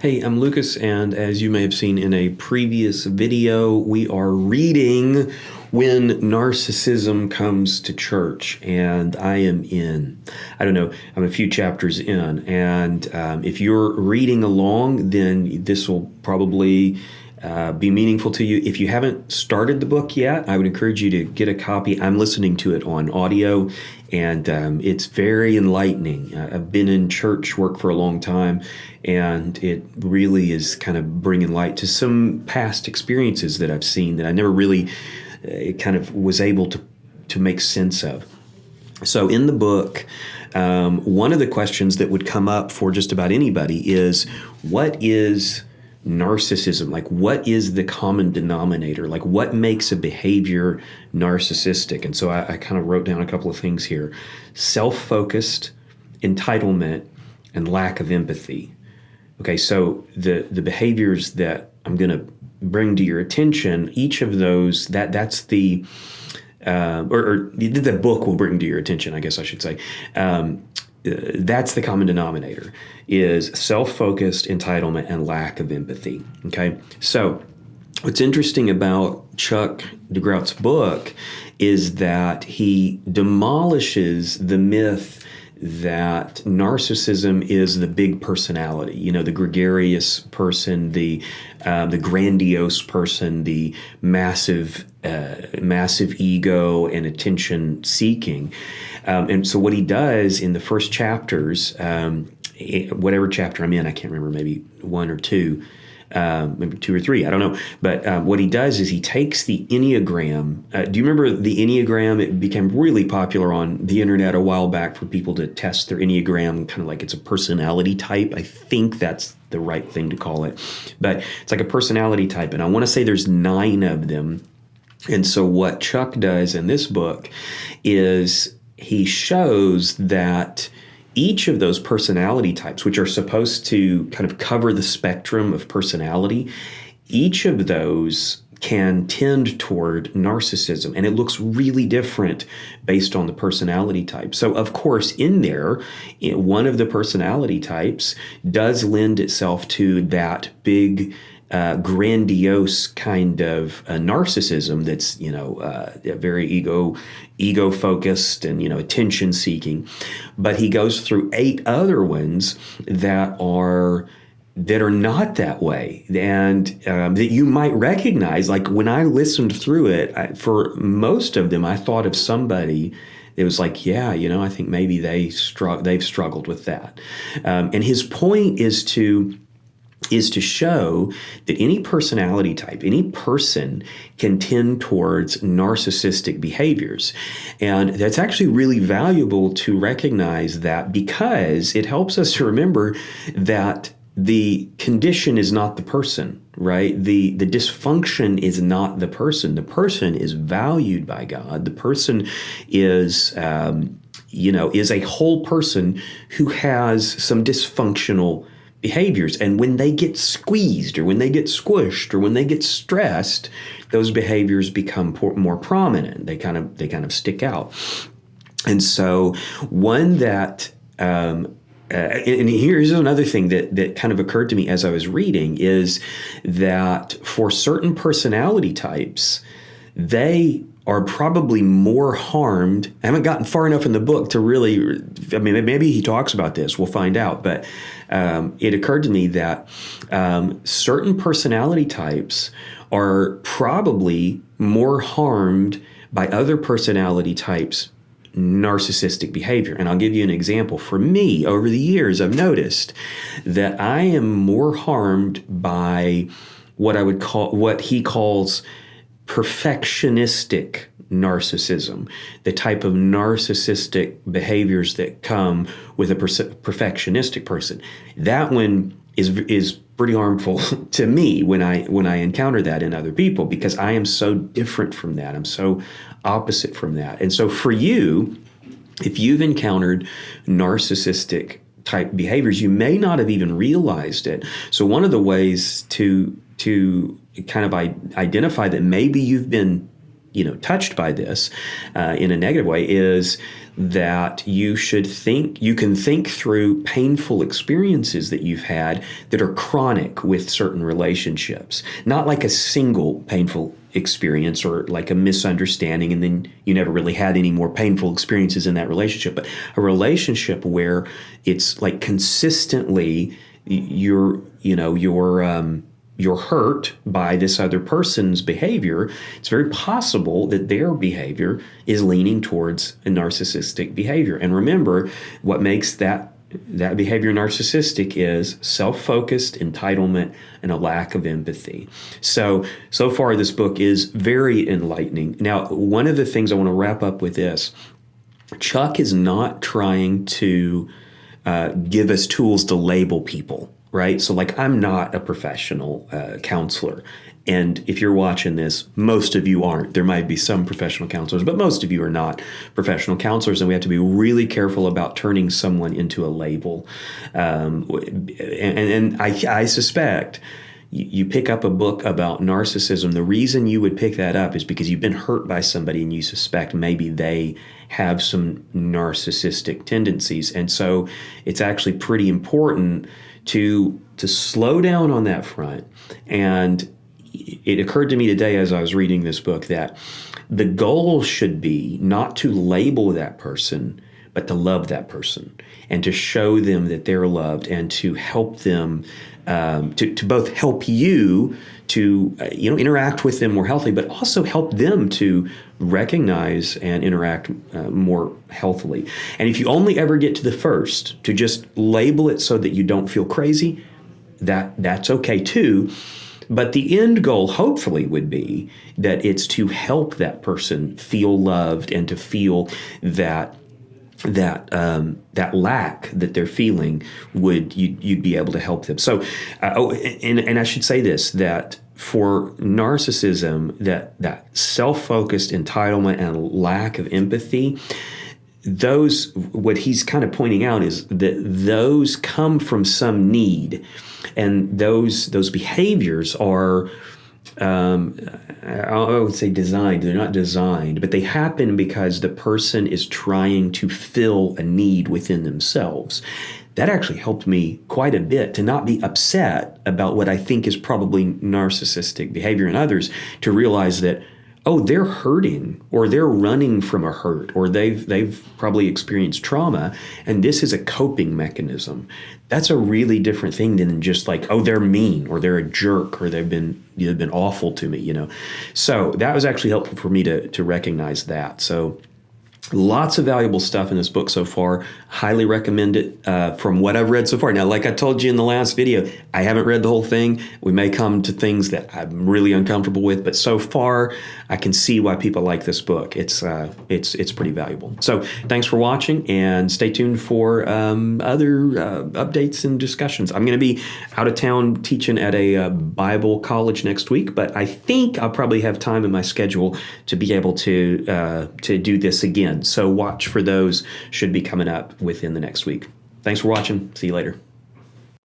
Hey, I'm Lucas, and as you may have seen in a previous video, we are reading When Narcissism Comes to Church, and I am I don't know, I'm a few chapters in, and if you're reading along, then this will probably be meaningful to you. If you haven't started the book yet, I would encourage you to get a copy. I'm listening to it on audio, and it's very enlightening. I've been in church work for a long time, and it really is kind of bringing light to some past experiences that I've seen that I never really kind of was able to make sense of. So in the book, one of the questions that would come up for just about anybody is, what is narcissism? Like, what is the common denominator? Like, what makes a behavior narcissistic? And so I kind of wrote down a couple of things here: self-focused, entitlement, and lack of empathy. Okay, so the behaviors that I'm going to bring to your attention, each of those, that's the the book will bring to your attention, I guess I should say. That's the common denominator, is self-focused, entitlement, and lack of empathy. Okay, so what's interesting about Chuck DeGrout's book is that he demolishes the myth that narcissism is the big personality, the gregarious person, the grandiose person, the massive ego and attention seeking. And so what he does in the first chapters, whatever chapter I'm in, I can't remember, maybe one or two, maybe two or three, I don't know. But what he does is he takes the Enneagram. Do you remember the Enneagram? It became really popular on the internet a while back for people to test their Enneagram, kind of like it's a personality type. I think that's the right thing to call it. But it's like a personality type. And I want to say there's 9 of them. And so what Chuck does in this book is he shows that each of those personality types, which are supposed to kind of cover the spectrum of personality, each of those can tend toward narcissism. And it looks really different based on the personality type. So, of course, in there, one of the personality types does lend itself to that big grandiose kind of narcissism that's, very ego focused and, attention seeking. But he goes through 8 other ones that are not that way, and that you might recognize. Like, when I listened through it, for most of them, I thought of somebody. It was like, I think maybe they've struggled with that. And his point is to show that any personality type, any person can tend towards narcissistic behaviors. And that's actually really valuable to recognize that, because it helps us to remember that the condition is not the person, right? The dysfunction is not the person. The person is valued by God. The person is a whole person who has some dysfunctional behaviors. And when they get squeezed, or when they get squished, or when they get stressed, those behaviors become more prominent. They kind of stick out. And so one that, and here's another thing that kind of occurred to me as I was reading, is that for certain personality types, they are probably more harmed. I haven't gotten far enough in the book to really, maybe he talks about this, we'll find out. But it occurred to me that certain personality types are probably more harmed by other personality types' narcissistic behavior. And I'll give you an example. For me, over the years, I've noticed that I am more harmed by what he calls perfectionistic narcissism, the type of narcissistic behaviors that come with a perfectionistic person. That one is pretty harmful to me when I encounter that in other people, because I am so different from that. I'm so opposite from that. And so for you, if you've encountered narcissistic type behaviors, you may not have even realized it. So one of the ways to kind of identify that maybe you've been touched by this in a negative way is that you can think through painful experiences that you've had that are chronic with certain relationships, not like a single painful experience or like a misunderstanding and then you never really had any more painful experiences in that relationship, but a relationship where it's like consistently you're hurt by this other person's behavior. It's very possible that their behavior is leaning towards a narcissistic behavior. And remember, what makes that behavior narcissistic is self-focused entitlement and a lack of empathy. So far this book is very enlightening. Now, one of the things I want to wrap up with this, Chuck is not trying to give us tools to label people. Right? So like I'm not a professional counselor. And if you're watching this, most of you aren't. There might be some professional counselors, but most of you are not professional counselors. And we have to be really careful about turning someone into a label. And I suspect you pick up a book about narcissism. The reason you would pick that up is because you've been hurt by somebody and you suspect maybe they have some narcissistic tendencies. And so it's actually pretty important to slow down on that front. And it occurred to me today as I was reading this book that the goal should be not to label that person, but to love that person and to show them that they're loved and to help them, to both help you to interact with them more healthily, but also help them to recognize and interact more healthily. And if you only ever get to the first, to just label it so that you don't feel crazy, that's okay too. But the end goal, hopefully, would be that it's to help that person feel loved and to feel that lack that they're feeling you'd be able to help them. So, and I should say this, that for narcissism, that self-focused entitlement and lack of empathy, what he's kind of pointing out is that those come from some need, and those behaviors are, I would say designed. They're not designed, but they happen because the person is trying to fill a need within themselves. That actually helped me quite a bit to not be upset about what I think is probably narcissistic behavior in others, to realize that, oh, they're hurting or they're running from a hurt or they've probably experienced trauma, and this is a coping mechanism. That's a really different thing than just like, oh, they're mean or they're a jerk or they've been awful to me, So that was actually helpful for me to recognize that. So lots of valuable stuff in this book so far. Highly recommend it from what I've read so far. Now, like I told you in the last video, I haven't read the whole thing. We may come to things that I'm really uncomfortable with, but so far I can see why people like this book. It's pretty valuable. So thanks for watching, and stay tuned for other updates and discussions. I'm going to be out of town teaching at a Bible college next week, but I think I'll probably have time in my schedule to be able to do this again. So watch for those, should be coming up within the next week. Thanks for watching. See you later.